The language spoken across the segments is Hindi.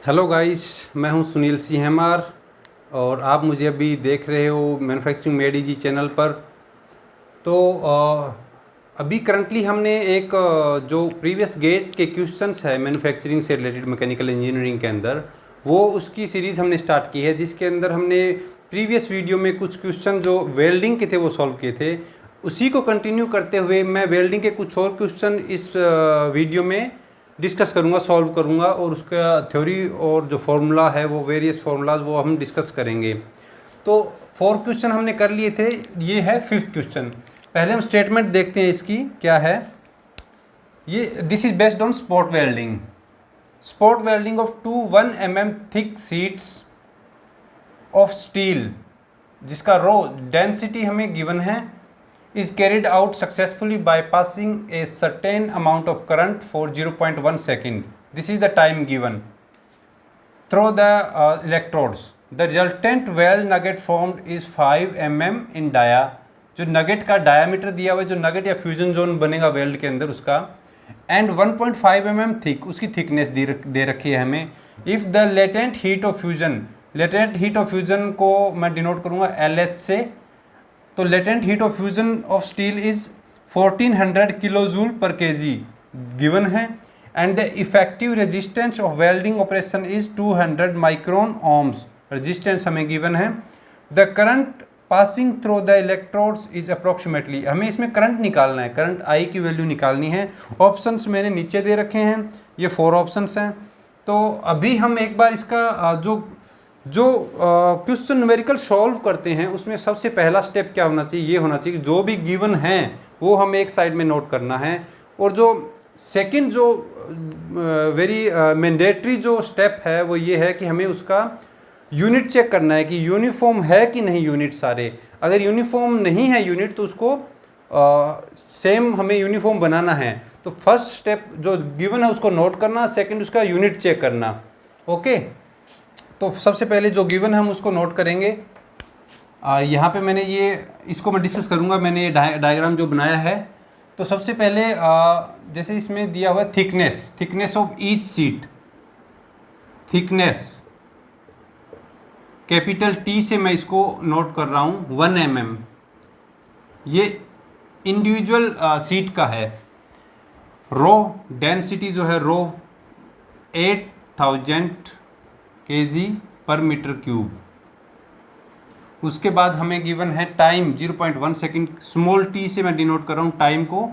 हेलो गाइस, मैं हूं सुनील सी हेमार और आप मुझे अभी देख रहे हो मैन्युफैक्चरिंग मेड इजी चैनल पर। तो अभी करंटली हमने एक जो प्रीवियस गेट के क्वेश्चंस है मैन्युफैक्चरिंग से रिलेटेड मैकेनिकल इंजीनियरिंग के अंदर, वो उसकी सीरीज़ हमने स्टार्ट की है, जिसके अंदर हमने प्रीवियस वीडियो में कुछ क्वेश्चन जो वेल्डिंग के थे वो सॉल्व किए थे। उसी को कंटिन्यू करते हुए मैं वेल्डिंग के कुछ और क्वेश्चन इस वीडियो में डिस्कस करूंगा, सॉल्व करूंगा, और उसका थ्योरी और जो फॉर्मूला है वो वेरियस फार्मूलाज वो हम डिस्कस करेंगे। तो 4 क्वेश्चन हमने कर लिए थे, ये है 5th क्वेश्चन। पहले हम स्टेटमेंट देखते हैं इसकी क्या है। ये this is based on spot welding. Spot welding of 2 1 mm thick sheets of steel, जिसका रो डेंसिटी हमें गिवन है, is carried out successfully by passing a certain amount of current for 0.1 second. This is the time given through the electrodes. The resultant weld nugget formed is 5 mm in dia. जो नगेट का डायामीटर दिया हुआ है, जो नगेट या फ्यूजन जोन बनेगा वेल्ड के अंदर उसका, एंड 1.5 mm थिक उसकी थिकनेस दे रखी है हमें। If the latent heat of fusion, latent heat of fusion को मैं डिनोट करूँगा LH से। तो latent heat of fusion of steel is 1400 kilo joule per KG given है, and the effective resistance of welding operation is 200 micron ohms resistance हमें गिवन है। The current passing through the electrodes is approximately, हमें इसमें करंट निकालना है, करंट आई की वैल्यू निकालनी है। ऑप्शंस मैंने नीचे दे रखे हैं, ये 4 ऑप्शंस हैं। तो अभी हम एक बार इसका जो क्वेश्चन न्यूमेरिकल सॉल्व करते हैं उसमें सबसे पहला स्टेप क्या होना चाहिए, ये होना चाहिए कि जो भी गिवन है वो हमें एक साइड में नोट करना है। और जो सेकंड जो वेरी मैंडेटरी जो स्टेप है वो ये है कि हमें उसका यूनिट चेक करना है कि यूनिफॉर्म है कि नहीं यूनिट सारे। अगर यूनिफॉर्म नहीं है यूनिट तो उसको सेम हमें यूनिफॉर्म बनाना है। तो फर्स्ट स्टेप जो गिवन है उसको नोट करना, सेकंड उसका यूनिट चेक करना। ओके, तो सबसे पहले जो गिवन है हम उसको नोट करेंगे। यहाँ पे मैंने इसको मैं डिस्कस करूँगा, मैंने ये डायग्राम जो बनाया है। तो सबसे पहले जैसे इसमें दिया हुआ है thickness of each seat, thickness capital T से मैं इसको नोट कर रहा हूँ 1 mm। ये इंडिविजुअल सीट का है। रो डेंसिटी जो है रो 8000 kg पर मीटर क्यूब। उसके बाद हमें गिवन है टाइम 0.1 सेकेंड, स्मॉल t से मैं डिनोट कर रहा हूँ टाइम को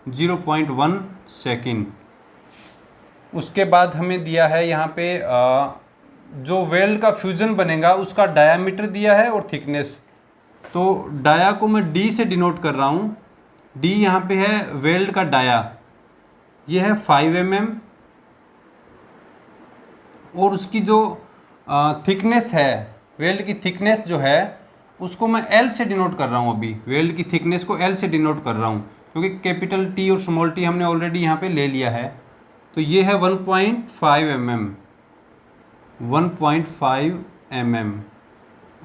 0.1 सेकेंड। उसके बाद हमें दिया है यहाँ पे जो वेल्ड का फ्यूजन बनेगा उसका डायामीटर दिया है और थिकनेस। तो डाया को मैं D से डिनोट कर रहा हूँ, D यहाँ पे है वेल्ड का डाया, ये है 5 mm। और उसकी जो थिकनेस है, वेल्ड की थिकनेस जो है उसको मैं L से डिनोट कर रहा हूँ। अभी वेल्ड की थिकनेस को L से डिनोट कर रहा हूँ क्योंकि कैपिटल T और स्मॉल t हमने ऑलरेडी यहाँ पे ले लिया है। तो ये है 1.5 mm, 1.5 mm।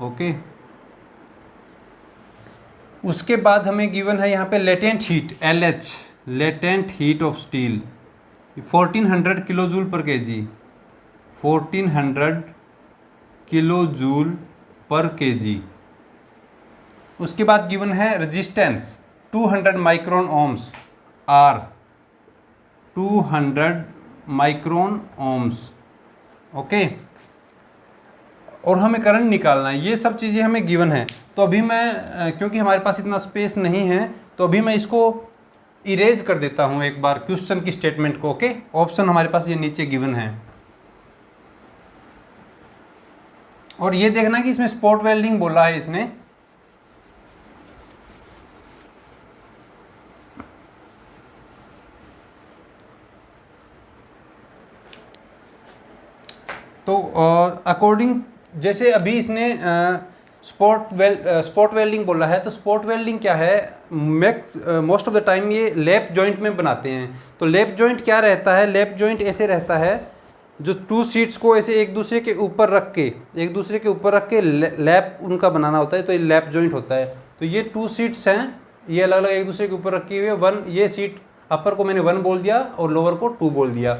ओके, उसके बाद हमें गिवन है यहाँ पे latent heat LH, latent heat of steel 1400 kilo joule per KG, 1400 kilo joule per KG. उसके बाद गिवन है resistance 200 micron ohms, R 200 micron ohms. Okay, और हमें करंट निकालना है। ये सब चीज़ें हमें गिवन है। तो अभी मैं क्योंकि हमारे पास इतना स्पेस नहीं है तो अभी मैं इसको इरेज कर देता हूँ एक बार क्वेश्चन की स्टेटमेंट को। ओके, ऑप्शन हमारे पास ये नीचे गिवन है। और ये देखना कि इसमें स्पॉट वेल्डिंग बोला है इसने। तो अकॉर्डिंग जैसे अभी इसने स्पॉट वेल्डिंग बोला है, तो स्पॉट वेल्डिंग क्या है, मोस्ट ऑफ द टाइम ये लैप जॉइंट में बनाते हैं। तो लैप जॉइंट क्या रहता है, लैप जॉइंट ऐसे रहता है जो 2 शीट्स को ऐसे एक दूसरे के ऊपर रख के लैप उनका बनाना होता है। तो ये लैप जॉइंट होता है। तो ये 2 शीट्स हैं, ये अलग अलग एक दूसरे के ऊपर रखी हुई है। 1 ये सीट अपर को मैंने 1 बोल दिया और लोअर को 2 बोल दिया।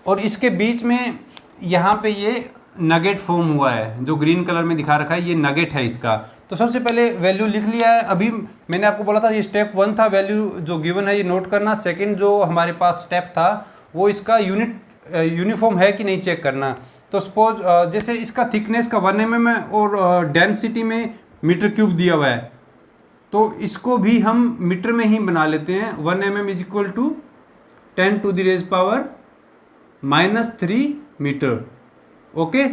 और इसके बीच में यहाँ पे ये नगेट फॉर्म हुआ है, जो ग्रीन कलर में दिखा रखा है ये नगेट है इसका। तो सबसे पहले वैल्यू लिख लिया है। अभी मैंने आपको बोला था ये स्टेप 1 था, वैल्यू जो गिवन है ये नोट करना। सेकंड जो हमारे पास स्टेप था वो इसका यूनिफॉर्म है कि नहीं चेक करना। तो सपोज जैसे इसका थिकनेस का 1 mm है और डेंसिटी में मीटर क्यूब दिया हुआ है, तो इसको भी हम मीटर में ही बना लेते हैं। 1 mm is equal to 10⁻³ metre. Okay,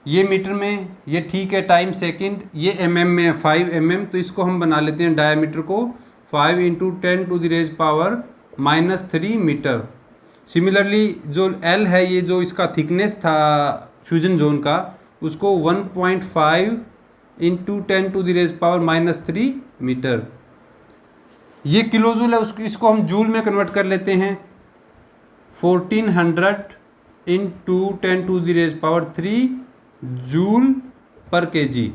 ये मीटर में, ये ठीक है, टाइम सेकंड, ये mm में है 5 mm, तो इसको हम बना लेते हैं डायमीटर को 5 × 10⁻³ मीटर। सिमिलरली जो L है, ये जो इसका थिकनेस था फ्यूजन जोन का, उसको 1.5 × 10⁻³ मीटर। ये किलो जूल है, उसको इसको हम जूल में कन्वर्ट कर लेते हैं। 1400 × 10⁻³ जूल पर kg।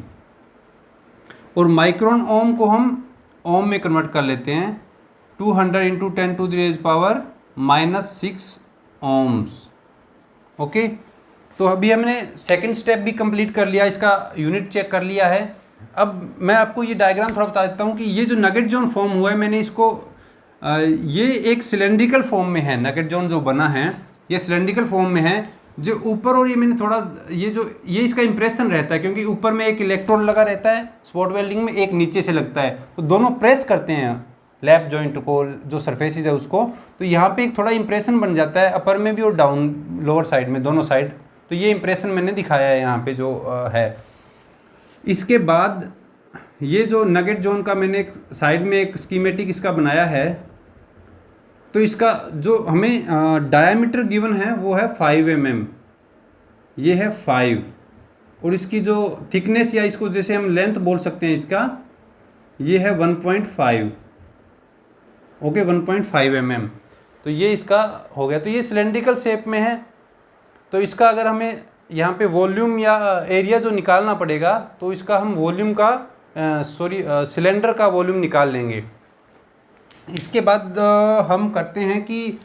और माइक्रोन ओम को हम ओम में कन्वर्ट कर लेते हैं, 200 × 10⁻⁻6 ओम्स। ओके, तो अभी हमने सेकंड स्टेप भी कंप्लीट कर लिया, इसका यूनिट चेक कर लिया है। अब मैं आपको ये डायग्राम थोड़ा बता देता हूँ कि ये जो नगेट जोन फॉर्म हुआ है, मैंने इसको ये एक सिलेंड्रिकल फॉर्म में है। नगेट जोन जो बना है ये सिलेंड्रिकल फॉर्म में है, जो ऊपर, और ये मैंने थोड़ा ये इसका इंप्रेशन रहता है, क्योंकि ऊपर में एक इलेक्ट्रोड लगा रहता है स्पॉट वेल्डिंग में, एक नीचे से लगता है, तो दोनों प्रेस करते हैं लैप जॉइंट को, जो सरफेसेस है उसको, तो यहाँ पे एक थोड़ा इंप्रेशन बन जाता है अपर में भी और डाउन लोअर साइड में, दोनों साइड। तो ये इंप्रेशन मैंने दिखाया है यहाँ पे जो है। इसके बाद ये जो नगेट जोन का मैंने एक साइड में एक स्कीमेटिक इसका बनाया है, तो इसका जो हमें डायमीटर गिवन है वो है 5 mm, ये है 5, और इसकी जो थिकनेस या इसको जैसे हम लेंथ बोल सकते हैं इसका, ये है 1.5। Okay, 1.5 mm। तो ये इसका हो गया। तो ये सिलेंड्रिकल शेप में है, तो इसका अगर हमें यहाँ पे वॉल्यूम या एरिया जो निकालना पड़ेगा, तो इसका हम वॉल्यूम का सिलेंडर का वॉल्यूम निकाल लेंगे। इसके बाद हम करते हैं कि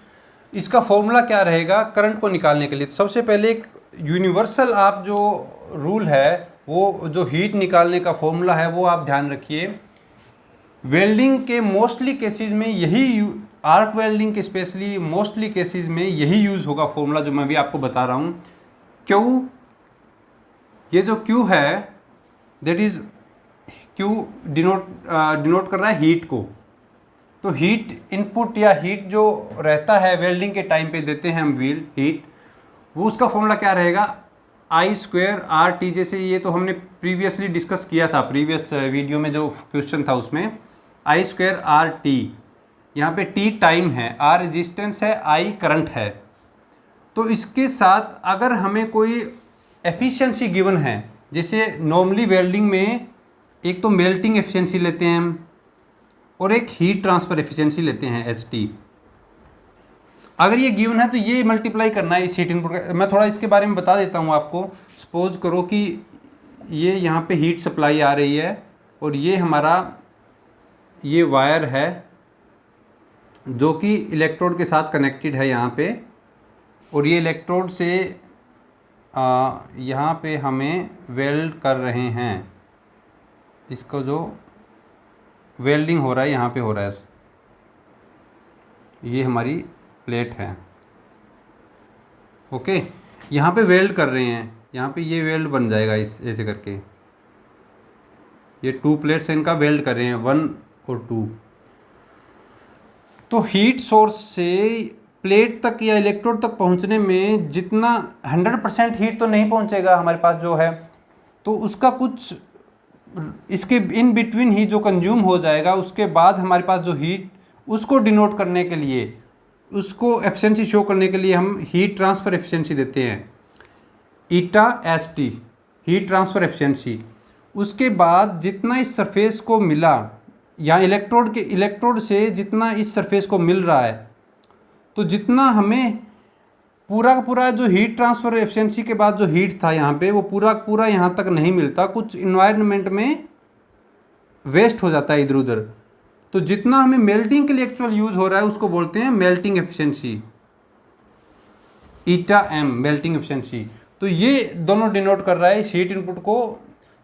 इसका फॉर्मूला क्या रहेगा करंट को निकालने के लिए। तो सबसे पहले एक यूनिवर्सल आप जो रूल है, वो जो हीट निकालने का फॉर्मूला है वो आप ध्यान रखिए। वेल्डिंग के मोस्टली केसेस में यही, आर्क वेल्डिंग के स्पेशली मोस्टली केसेस में यही यूज़ होगा फॉर्मूला जो मैं भी आपको बता रहा हूँ। क्यू, ये जो क्यू है दैट इज़ क्यू डिनोट कर रहा है हीट को। तो हीट इनपुट या हीट जो रहता है वेल्डिंग के टाइम पे देते हैं हम हीट, वो उसका फॉर्मूला क्या रहेगा, I²RT। जैसे ये तो हमने प्रीवियसली डिस्कस किया था, प्रीवियस वीडियो में जो क्वेश्चन था उसमें I²RT। यहाँ पे T टाइम है, R रेजिस्टेंस है, I करंट है। तो इसके साथ अगर हमें कोई एफिशिएंसी गिवन है, जैसे नॉर्मली वेल्डिंग में एक तो मेल्टिंग एफिशिएंसी लेते हैं हम, और एक हीट ट्रांसफ़र एफिशिएंसी लेते हैं HT। अगर ये गिवन है तो ये मल्टीप्लाई करना है इस हीट इनपुट का। मैं थोड़ा इसके बारे में बता देता हूँ आपको। सपोज करो कि ये यहाँ पे हीट सप्लाई आ रही है, और ये हमारा ये वायर है जो कि इलेक्ट्रोड के साथ कनेक्टेड है यहाँ पे, और ये इलेक्ट्रोड से यहाँ पे हमें वेल्ड कर रहे हैं। इसको जो वेल्डिंग हो रहा है यहाँ पे हो रहा है, ये हमारी प्लेट है। ओके, यहाँ पे वेल्ड कर रहे हैं, यहाँ पे ये वेल्ड बन जाएगा इस ऐसे करके। ये 2 प्लेट्स हैं, इनका वेल्ड कर रहे हैं 1 और 2। तो हीट सोर्स से प्लेट तक या इलेक्ट्रोड तक पहुँचने में जितना 100% हीट तो नहीं पहुँचेगा हमारे पास जो है, तो उसका कुछ इसके इन बिटवीन ही जो कंज्यूम हो जाएगा, उसके बाद हमारे पास जो हीट, उसको डिनोट करने के लिए, उसको एफिशिएंसी शो करने के लिए हम हीट ट्रांसफ़र एफिशिएंसी देते हैं, ηHT, हीट ट्रांसफ़र एफिशिएंसी। उसके बाद जितना इस सरफेस को मिला, या इलेक्ट्रोड से जितना इस सरफेस को मिल रहा है, तो जितना हमें पूरा का पूरा जो हीट ट्रांसफ़र एफिशिएंसी के बाद जो हीट था यहाँ पे, वो पूरा पूरा यहाँ तक नहीं मिलता, कुछ इन्वायरमेंट में वेस्ट हो जाता है इधर उधर। तो जितना हमें मेल्टिंग के लिए एक्चुअल यूज़ हो रहा है उसको बोलते हैं मेल्टिंग एफिशिएंसी। ईटा एम मेल्टिंग एफिशिएंसी। तो ये दोनों डिनोट कर रहा है इस हीट इनपुट को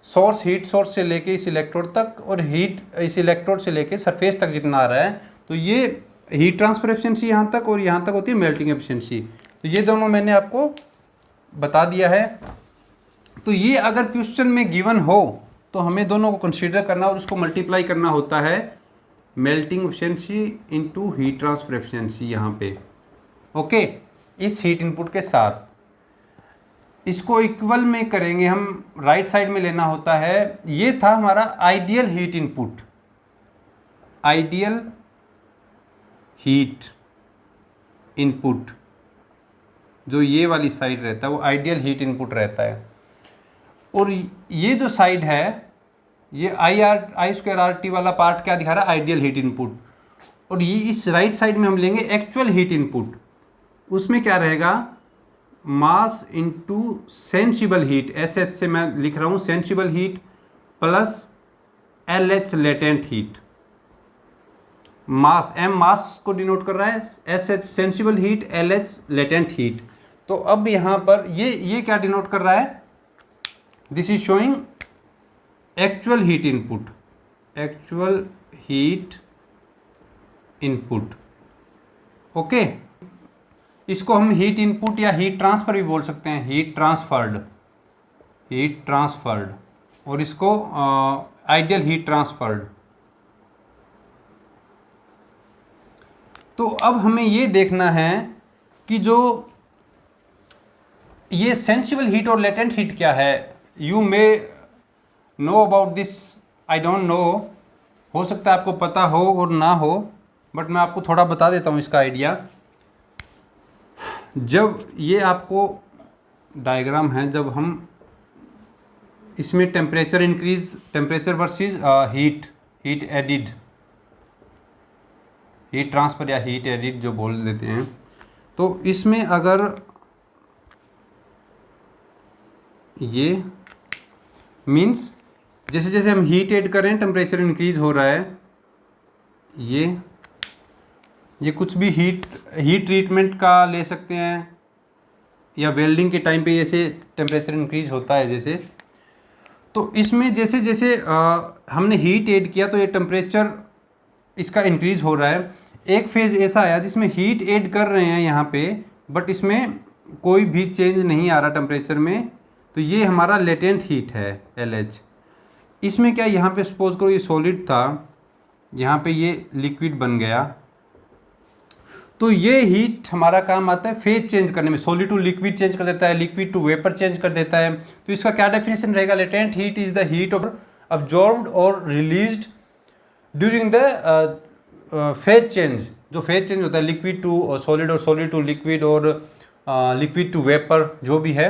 सोर्स, हीट सोर्स से लेके इस इलेक्ट्रोड तक और हीट इस इलेक्ट्रोड से लेके सरफेस तक जितना आ रहा है, तो ये हीट ट्रांसफर एफिशिएंसी यहाँ तक और यहाँ तक होती है मेल्टिंग एफिशिएंसी। तो ये दोनों मैंने आपको बता दिया है। तो ये अगर क्वेश्चन में गिवन हो तो हमें दोनों को कंसीडर करना और उसको मल्टीप्लाई करना होता है melting efficiency into heat transfer efficiency यहाँ पे, ओके, इस हीट इनपुट के साथ। इसको इक्वल में करेंगे हम, राइट साइड में लेना होता है। ये था हमारा ideal heat input, ideal heat input जो ये वाली साइड रहता है वो आइडियल हीट इनपुट रहता है। और ये जो साइड है ये आई स्क्वायर आर टी वाला पार्ट क्या दिखा रहा है, आइडियल हीट इनपुट। और ये इस राइट साइड में हम लेंगे एक्चुअल हीट इनपुट, उसमें क्या रहेगा mass into sensible heat, S H से मैं लिख रहा हूँ sensible heat plus L H latent heat. Mass, M mass को डिनोट कर रहा है, S H sensible heat, L H latent heat. तो अब यहाँ पर ये क्या डिनोट कर रहा है, this is showing actual heat input, actual heat input, okay. इसको हम हीट इनपुट या हीट ट्रांसफर भी बोल सकते हैं, हीट ट्रांसफर्ड, हीट ट्रांसफर्ड, और इसको आइडियल हीट ट्रांसफर्ड। तो अब हमें ये देखना है कि जो ये सेंसिबल हीट और लेटेंट हीट क्या है। You may know about this, I don't know, हो सकता है आपको पता हो और ना हो, बट मैं आपको थोड़ा बता देता हूँ इसका आइडिया। जब ये आपको डायग्राम है, जब हम इसमें temperature increase, temperature versus heat added, heat transfer या हीट एडिड जो बोल देते हैं, तो इसमें अगर ये मीन्स जैसे जैसे हम हीट ऐड कर रहे हैं टेम्परेचर इंक्रीज हो रहा है। ये कुछ भी हीट ट्रीटमेंट का ले सकते हैं, या वेल्डिंग के टाइम पे जैसे टेम्परेचर इंक्रीज होता है जैसे, तो इसमें जैसे जैसे हमने हीट ऐड किया तो ये टेम्परेचर इसका इंक्रीज हो रहा है। एक फेज़ ऐसा आया जिसमें हीट ऐड कर रहे हैं यहाँ पे, बट इसमें कोई भी चेंज नहीं आ रहा टेम्परेचर में, तो ये हमारा लेटेंट हीट है LH। इसमें क्या, यहाँ पे सपोज करो ये सॉलिड था, यहाँ पे ये लिक्विड बन गया, तो ये हीट हमारा काम आता है फेज चेंज करने में, सॉलिड टू लिक्विड चेंज कर देता है, लिक्विड टू वेपर चेंज कर देता है। तो इसका क्या डेफिनेशन रहेगा, latent heat is the heat of absorbed और released during the phase change. जो फेज चेंज होता है लिक्विड टू सॉलिड और सॉलिड टू लिक्विड और लिक्विड टू वेपर जो भी है,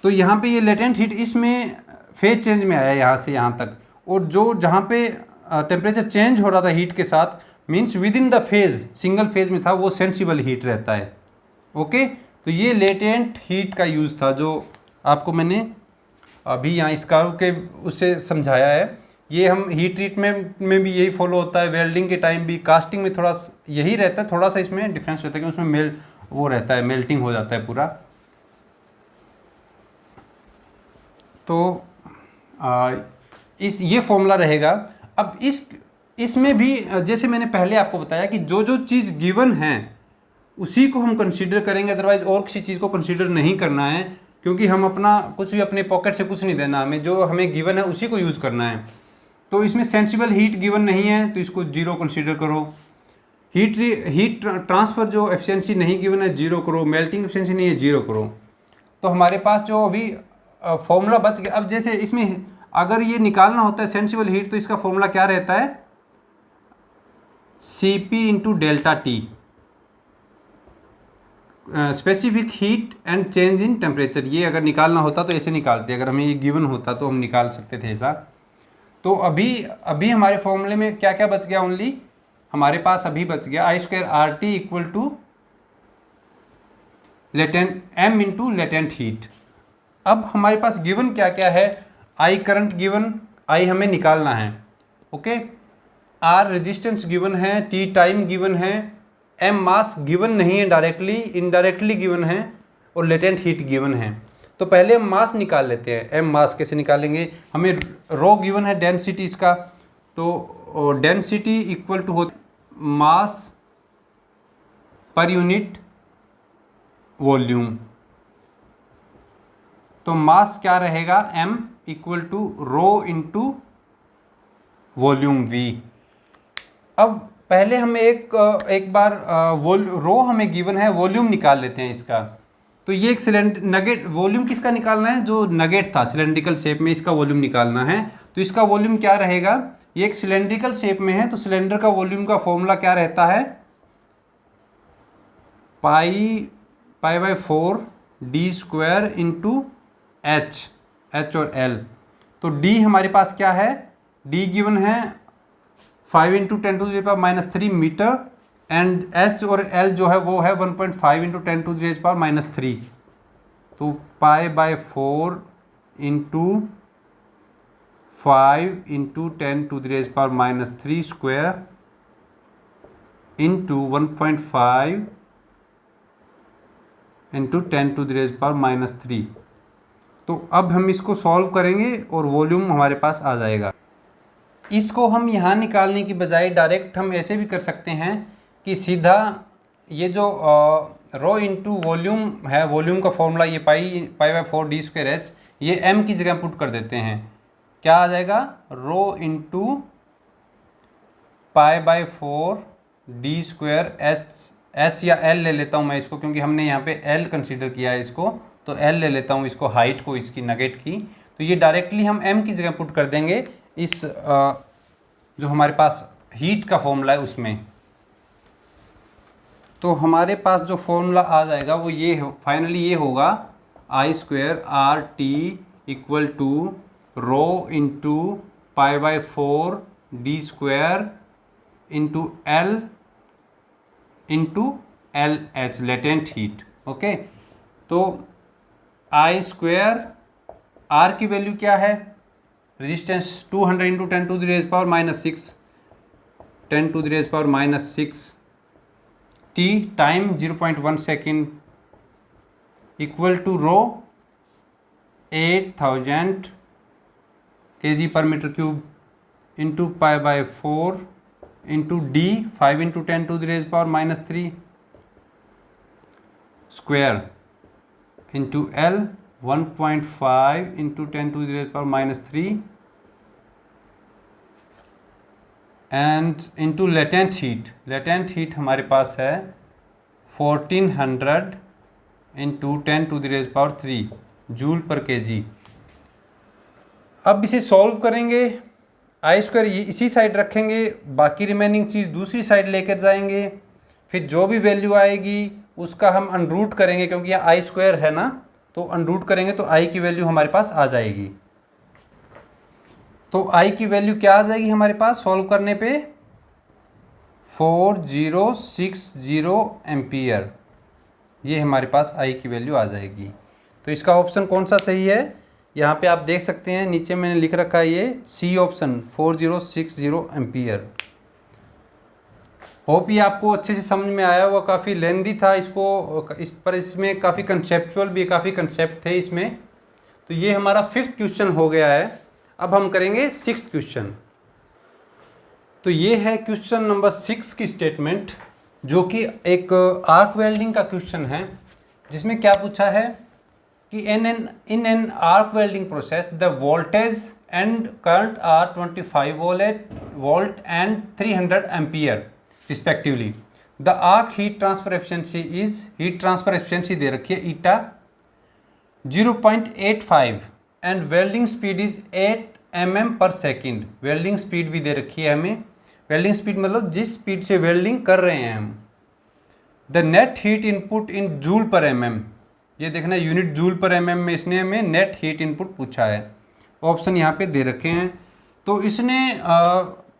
तो यहाँ पे ये लेटेंट हीट इसमें फेज चेंज में आया यहाँ से यहाँ तक। और जो जहाँ पे टेम्परेचर चेंज हो रहा था हीट के साथ, means with in the phase, single phase में था, वो सेंसिबल हीट रहता है, ओके। तो ये लेटेंट हीट का यूज़ था जो आपको मैंने अभी यहाँ इसका के उससे समझाया है। ये हम हीट ट्रीटमेंट में भी यही फॉलो होता है, वेल्डिंग के टाइम भी, कास्टिंग में थोड़ा यही रहता है, थोड़ा सा इसमें डिफरेंस रहता है कि उसमें वो रहता है, मेल्टिंग हो जाता है पूरा। तो ये फॉर्मूला रहेगा। अब इसमें भी जैसे मैंने पहले आपको बताया कि जो जो चीज़ गिवन है उसी को हम कंसीडर करेंगे, अदरवाइज और किसी चीज़ को कंसीडर नहीं करना है, क्योंकि हम अपना कुछ भी अपने पॉकेट से कुछ नहीं देना, हमें जो हमें गिवन है उसी को यूज़ करना है। तो इसमें सेंसिबल हीट गिवन नहीं है तो इसको 0 कंसीडर करो, हीट ट्रांसफ़र जो एफिशिएंसी नहीं गिवन है 0 करो, मेल्टिंग एफिशिएंसी नहीं है 0 करो। तो हमारे पास जो अभी फॉर्मूला बच गया। अब जैसे इसमें अगर ये निकालना होता है सेंसिबल हीट, तो इसका फॉर्मूला क्या रहता है, Cp into delta T, specific heat and change in temperature. ये अगर निकालना होता तो ऐसे निकालते, अगर हमें ये गिवन होता तो हम निकाल सकते थे ऐसा। तो अभी हमारे फॉर्मूले में क्या क्या बच गया, ओनली हमारे पास अभी बच गया I square R T equal to latent M into latent heat. अब हमारे पास गिवन क्या क्या है, आई करंट गिवन, आई हमें निकालना है, ओके, आर रेजिस्टेंस गिवन है, टी टाइम गिवन है, एम मास गिवन नहीं है डायरेक्टली, इनडायरेक्टली गिवन है, और लेटेंट हीट गिवन है। तो पहले हम मास निकाल लेते हैं। एम मास कैसे निकालेंगे, हमें रो गिवन है डेंसिटी इसका, तो डेंसिटी इक्वल टू हो मास पर यूनिट वॉल्यूम। तो मास क्या रहेगा, m equal to rho into volume v। अब पहले हमें एक बार रो हमें गिवन है, वॉल्यूम निकाल लेते हैं इसका। तो ये एक सिलेंडर नगेट, वॉल्यूम किसका निकालना है, जो नगेट था सिलेंड्रिकल शेप में, इसका वॉल्यूम निकालना है। तो इसका वॉल्यूम क्या रहेगा, ये एक सिलेंड्रिकल शेप में है, तो सिलेंडर का वॉल्यूम का फॉर्मूला क्या रहता है, पाई by 4 D square into H और एल। तो डी हमारे पास क्या है, डी गिवन है 5 इंटू 10⁻³ मीटर, एंड एच और एल जो है वो है 1.5 इंटू 10⁻³ तो पाई by 4 into 5 into 10⁻³ square into 1.5 into 10⁻³ तो अब हम इसको सॉल्व करेंगे और वॉल्यूम हमारे पास आ जाएगा। इसको हम यहाँ निकालने की बजाय डायरेक्ट हम ऐसे भी कर सकते हैं कि सीधा ये जो रो इंटू वॉल्यूम है, वॉल्यूम का फॉर्मूला ये pi by 4 D square H, ये एम की जगह पुट कर देते हैं। क्या आ जाएगा, rho into pi by 4 D square H या एल ले लेता हूँ मैं इसको, क्योंकि हमने यहाँ पे एल कंसीडर किया है इसको, तो एल ले लेता हूँ इसको, हाइट को इसकी नगेट की। तो ये डायरेक्टली हम एम की जगह पुट कर देंगे इस जो हमारे पास हीट का फॉर्मूला है उसमें। तो हमारे पास जो फॉर्मूला आ जाएगा वो ये फाइनली ये होगा, I square R T equal to rho into pi by 4 D square into L H latent heat. Okay, तो आई स्क्वायर आर की वैल्यू क्या है, resistance 200 into 10⁻⁻6 10⁻⁻6 T time 0.1 second equal to rho 8000 kg per meter cube into pi by 4 into D 5 into 10⁻³ square into L 1.5 into 10⁻³ and into latent heat. Latent heat हमारे पास है 1400 इंटू 10⁻³ जूल पर केजी। अब इसे सॉल्व करेंगे, आई स्क्वायर इसी साइड रखेंगे, बाकी रिमेनिंग चीज़ दूसरी साइड लेकर जाएंगे, फिर जो भी वैल्यू आएगी उसका हम अनरूट करेंगे, क्योंकि यहाँ आई स्क्वायर है ना, तो अनरूट करेंगे तो आई की वैल्यू हमारे पास आ जाएगी। तो आई की वैल्यू क्या आ जाएगी हमारे पास सॉल्व करने पे, 4060 एम्पियर, ये हमारे पास आई की वैल्यू आ जाएगी। तो इसका ऑप्शन कौन सा सही है, यहाँ पे आप देख सकते हैं नीचे मैंने लिख रखा है ये सी ऑप्शन 4060 एम्पियर। होप ये आपको अच्छे से समझ में आया हुआ, काफ़ी लेंदी था इसको इसमें काफ़ी कंसेप्चुअल भी, काफ़ी कंसेप्ट थे इसमें। तो ये हमारा 5th क्वेश्चन हो गया है। अब हम करेंगे 6th क्वेश्चन। तो ये है क्वेश्चन नंबर 6 की स्टेटमेंट, जो कि एक आर्क वेल्डिंग का क्वेश्चन है, जिसमें क्या पूछा है कि in an arc welding process the voltage and current are 25 volt and 300 ampere respectively. The arc heat transfer efficiency is, heat transfer efficiency दे रखी है eta 0.85 and welding speed is 8 mm per second. Welding speed भी दे रखी है हमें, वेल्डिंग स्पीड मतलब जिस स्पीड से वेल्डिंग कर रहे हैं हम। The net heat input in joule per mm, ये देखना यूनिट जूल पर mm में इसने हमें नेट हीट इनपुट पूछा है। ऑप्शन यहाँ पे दे रखे हैं। तो इसने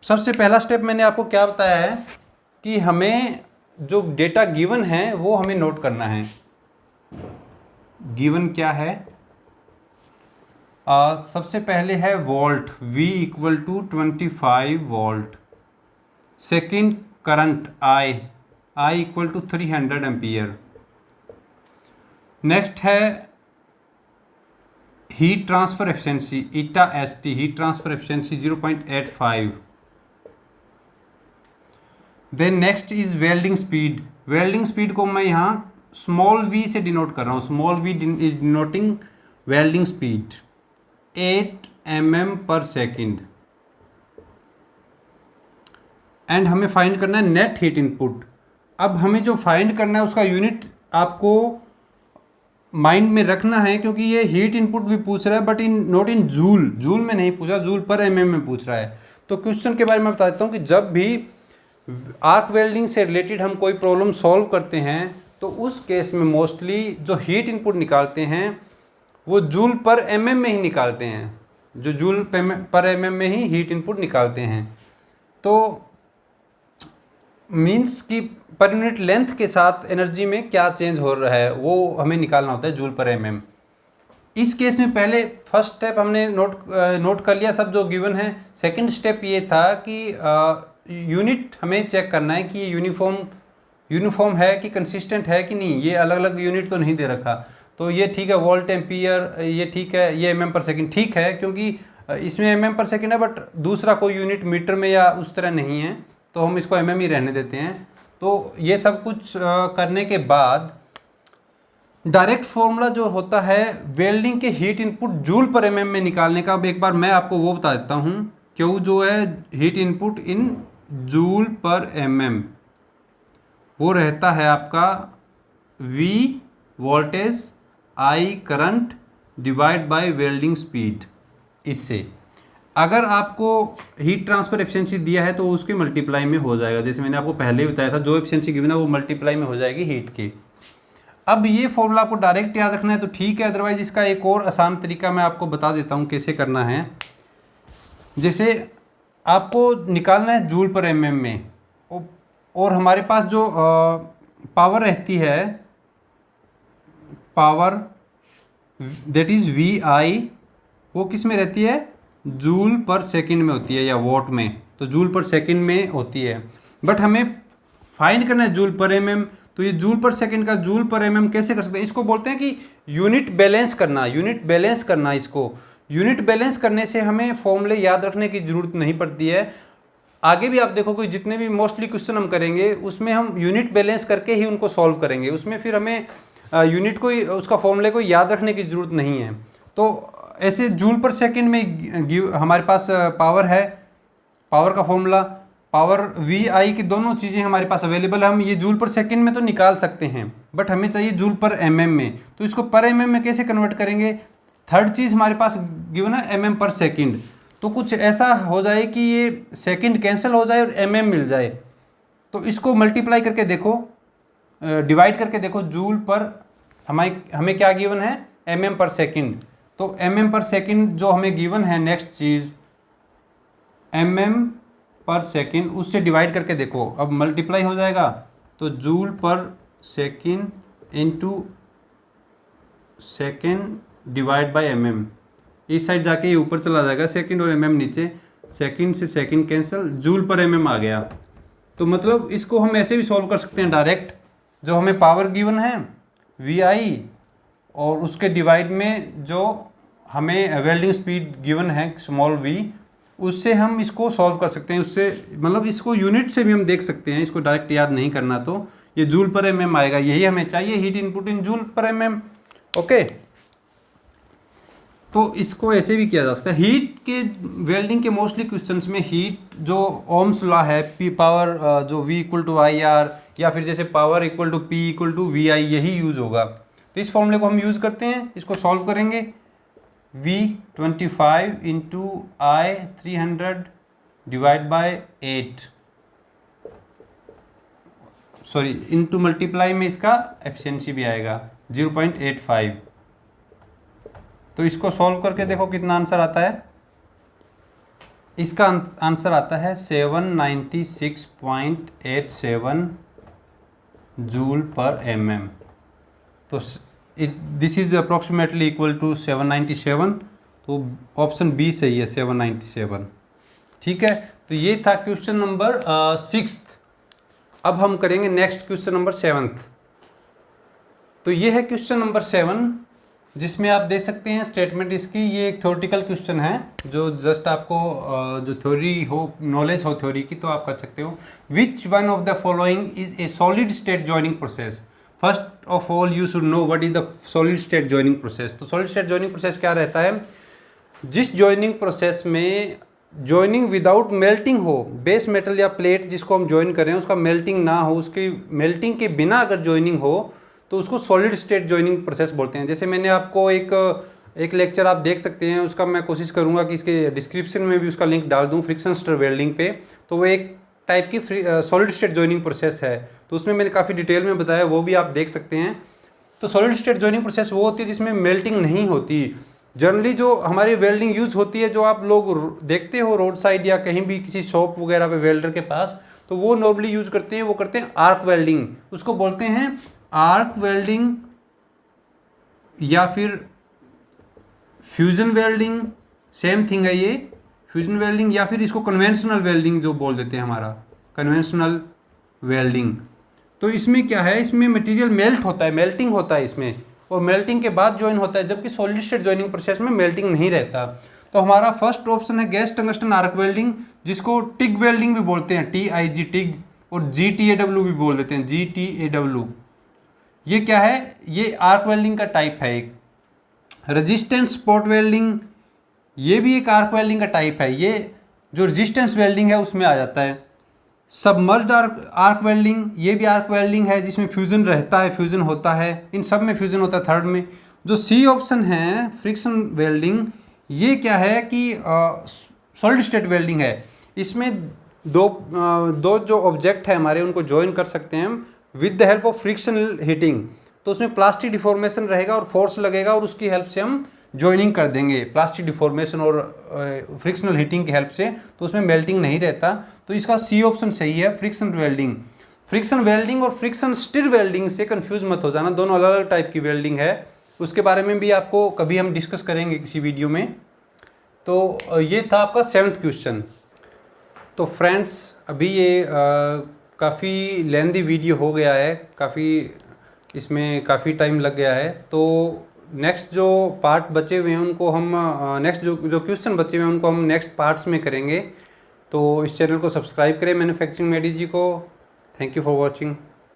सबसे पहला स्टेप मैंने आपको क्या बताया है कि हमें जो डेटा गिवन है वो हमें नोट करना है। गिवन क्या है, सबसे पहले है volt, V equal to 25 volt. Second current I equal to 300 ampere. Next है heat transfer efficiency eta H T, heat transfer efficiency 0.85। Then next is welding speed. Welding speed को मैं यहाँ स्मॉल v से डिनोट कर रहा हूँ। Small v is denoting welding speed 8 mm per second. And हमें फाइंड करना है नेट हीट इनपुट। अब हमें जो फाइंड करना है उसका यूनिट आपको माइंड में रखना है, क्योंकि ये हीट इनपुट भी पूछ रहा है but not in joule. Joule में नहीं पूछा, जूल पर mm में पूछ रहा है। तो क्वेश्चन के बारे में बता देता हूँ कि जब भी आर्क वेल्डिंग से रिलेटेड हम कोई प्रॉब्लम सॉल्व करते हैं तो उस केस में मोस्टली जो हीट इनपुट निकालते हैं वो जूल पर mm में ही निकालते हैं, जो जूल पर mm में ही हीट इनपुट निकालते हैं। तो मीन्स कि पर यूनिट लेंथ के साथ एनर्जी में क्या चेंज हो रहा है वो हमें निकालना होता है जूल पर mm। इस केस में पहले फर्स्ट स्टेप हमने नोट कर लिया सब जो गिवन है। सेकंड स्टेप ये था कि यूनिट हमें चेक करना है कि ये यूनिफॉर्म है कि कंसिस्टेंट है कि नहीं। ये अलग अलग यूनिट तो नहीं दे रखा, तो ये ठीक है। वोल्ट एम्पियर ये ठीक है, ये mm पर सेकेंड ठीक है क्योंकि इसमें mm पर सेकेंड है बट दूसरा कोई यूनिट मीटर में या उस तरह नहीं है, तो हम इसको mm ही रहने देते हैं। तो ये सब कुछ करने के बाद डायरेक्ट फॉर्मूला जो होता है वेल्डिंग के heat input joule per mm में निकालने का, अब एक बार मैं आपको वो बता देता हूँ। क्यू जो है heat input in joule per mm, वो रहता है आपका V voltage I current divide by welding speed. इससे अगर आपको हीट ट्रांसफ़र एफिशिएंसी दिया है तो उसके मल्टीप्लाई में हो जाएगा। जैसे मैंने आपको पहले ही बताया था, जो एफिशिएंसी गिवन है वो मल्टीप्लाई में हो जाएगी हीट की। अब ये फॉर्मूला आपको डायरेक्ट याद रखना है तो ठीक है, अदरवाइज इसका एक और आसान तरीका मैं आपको बता देता हूँ कैसे करना है। जैसे आपको निकालना है जूल पर mm में, और हमारे पास जो पावर रहती है, पावर दैट इज़ VI, वो किस में रहती है? जूल पर सेकंड में होती है या वॉट में, तो जूल पर सेकंड में होती है। बट हमें फाइंड करना है जूल पर mm, तो ये जूल पर सेकंड का जूल पर mm कैसे कर सकते हैं? इसको बोलते हैं कि यूनिट बैलेंस करना। यूनिट बैलेंस करना, इसको यूनिट बैलेंस करने से हमें फॉर्मूले याद रखने की ज़रूरत नहीं पड़ती है। आगे भी आप देखो कि जितने भी मोस्टली क्वेश्चन हम करेंगे उसमें हम यूनिट बैलेंस करके ही उनको सॉल्व करेंगे। उसमें फिर हमें यूनिट को उसका फॉर्मूले को याद रखने की ज़रूरत नहीं है। तो ऐसे जूल पर सेकंड में हमारे पास पावर है, पावर का फॉर्मूला पावर VI की दोनों चीज़ें हमारे पास अवेलेबल है। हम ये जूल पर सेकंड में तो निकाल सकते हैं बट हमें चाहिए जूल पर mm में, तो इसको पर mm में कैसे कन्वर्ट करेंगे? थर्ड चीज़ हमारे पास गिवन है mm पर सेकंड, तो कुछ ऐसा हो जाए कि ये सेकंड कैंसिल हो जाए और mm मिल जाए। तो इसको मल्टीप्लाई करके देखो, डिवाइड करके देखो, जूल पर हमें क्या गिवन है? mm पर सेकंड। तो mm पर सेकंड जो हमें गिवन है, नेक्स्ट चीज़ mm पर सेकंड, उससे डिवाइड करके देखो, अब मल्टीप्लाई हो जाएगा। तो जूल पर second into second divide by mm, इस साइड जाके ये ऊपर चला जाएगा, सेकंड और mm नीचे, सेकंड से second cancel, joule per mm आ गया। तो मतलब इसको हम ऐसे भी सॉल्व कर सकते हैं डायरेक्ट, जो हमें पावर गिवन है VI और उसके डिवाइड में जो हमें वेल्डिंग स्पीड गिवन है स्मॉल v, उससे हम इसको सॉल्व कर सकते हैं। उससे मतलब इसको यूनिट से भी हम देख सकते हैं, इसको डायरेक्ट याद नहीं करना। तो ये जूल पर mm आएगा, यही हमें चाहिए, heat input in joule per mm। Okay, तो इसको ऐसे भी किया जा सकता है। हीट के वेल्डिंग के मोस्टली क्वेश्चंस में हीट जो ओम्स लॉ है, P पावर जो V इक्वल टू IR, या फिर जैसे power equal to P equal to VI, यही यूज़ होगा। तो इस फॉर्मूले को हम यूज़ करते हैं, इसको सॉल्व करेंगे। V25 into I 300 divide by 8, sorry into multiply में इसका एफिशिएंसी भी आएगा 0.85। तो इसको सॉल्व करके देखो कितना आंसर आता है। इसका आंसर आता है 796.87 जूल पर mm। तो this is approximately equal to 797, तो ऑप्शन बी सही है, 797। ठीक है, तो ये था क्वेश्चन नंबर 6। अब हम करेंगे नेक्स्ट क्वेश्चन नंबर 7। तो ये है क्वेश्चन नंबर 7, जिसमें आप देख सकते हैं स्टेटमेंट इसकी। ये एक थ्योरेटिकल क्वेश्चन है, जो जस्ट आपको जो थ्योरी हो, नॉलेज हो थ्योरी की, तो आप कर सकते हो। Which one of the following is a solid state joining process? First of all you should know what is the solid state joining process. तो सॉलिड स्टेट जॉइनिंग प्रोसेस क्या रहता है? जिस जॉइनिंग प्रोसेस में जॉइनिंग विदाउट मेल्टिंग हो, बेस मेटल या प्लेट जिसको हम जॉइन कर रहे हैं उसका मेल्टिंग ना हो, उसकी मेल्टिंग के बिना अगर जॉइनिंग हो तो उसको सॉलिड स्टेट जॉइनिंग प्रोसेस बोलते हैं। जैसे मैंने आपको एक लेक्चर आप देख सकते हैं, उसका मैं कोशिश करूंगा कि इसके डिस्क्रिप्शन में भी उसका लिंक डाल दूं, फ्रिक्शन स्टर वेल्डिंग पे। तो वो एक टाइप की सॉलिड स्टेट जॉइनिंग प्रोसेस है, तो उसमें मैंने काफ़ी डिटेल में बताया, वो भी आप देख सकते हैं। तो सॉलिड स्टेट जॉइनिंग प्रोसेस वो होती है जिसमें मेल्टिंग नहीं होती। जनरली जो हमारी वेल्डिंग यूज होती है, जो आप लोग देखते हो रोड साइड या कहीं भी किसी शॉप वगैरह पे वेल्डर के पास, तो वो नॉर्मली यूज करते हैं, वो करते हैं आर्क वेल्डिंग। उसको बोलते हैं आर्क वेल्डिंग या फिर फ्यूजन वेल्डिंग, सेम थिंग है ये, फ्यूजन वेल्डिंग, या फिर इसको कन्वेंशनल वेल्डिंग जो बोल देते हैं, हमारा कन्वेंशनल वेल्डिंग। तो इसमें क्या है, इसमें मटेरियल मेल्ट होता है, मेल्टिंग होता है इसमें, और मेल्टिंग के बाद जॉइन होता है, जबकि सॉलिड स्टेट जॉइनिंग प्रोसेस में मेल्टिंग नहीं रहता। तो हमारा फर्स्ट ऑप्शन है गैस टंगस्टन आर्क वेल्डिंग, जिसको टिग वेल्डिंग भी बोलते हैं, TIG टिग, और GTAW भी बोल देते हैं, GTAW। ये क्या है? ये आर्क वेल्डिंग का टाइप है एक। रेजिस्टेंस स्पॉट वेल्डिंग, ये भी एक आर्क वेल्डिंग का टाइप है, ये जो रेजिस्टेंस वेल्डिंग है उसमें आ जाता है। सबमर्ज्ड आर्क वेल्डिंग, ये भी आर्क वेल्डिंग है जिसमें फ्यूजन रहता है, फ्यूजन होता है, इन सब में फ्यूजन होता है। थर्ड में जो C ऑप्शन है फ्रिक्शन वेल्डिंग, ये क्या है कि सॉलिड स्टेट वेल्डिंग है। इसमें दो जो ऑब्जेक्ट है हमारे, उनको ज्वाइन कर सकते हैं हम with the help of frictional heating. तो उसमें प्लास्टिक डिफॉर्मेशन रहेगा और फोर्स लगेगा, और उसकी हेल्प से हम ज्वाइनिंग कर देंगे, प्लास्टिक डिफॉर्मेशन और फ्रिक्शनल हीटिंग की हेल्प से। तो उसमें मेल्टिंग नहीं रहता, तो इसका C ऑप्शन सही है, फ्रिक्शन वेल्डिंग। फ्रिक्शन वेल्डिंग और फ्रिक्शन स्टिर वेल्डिंग से कंफ्यूज मत हो जाना, दोनों अलग अलग टाइप की वेल्डिंग है। उसके बारे में भी आपको कभी हम डिस्कस करेंगे किसी वीडियो में। तो ये था आपका 7th क्वेश्चन। तो फ्रेंड्स, अभी ये काफ़ी लेंदी वीडियो हो गया है, इसमें काफ़ी टाइम लग गया है। तो नेक्स्ट जो पार्ट बचे हुए हैं उनको हम नेक्स्ट जो क्वेश्चन बचे हुए हैं उनको हम नेक्स्ट पार्ट्स में करेंगे। तो इस चैनल को सब्सक्राइब करें मैन्युफैक्चरिंग मेडी जी को। Thank you for watching.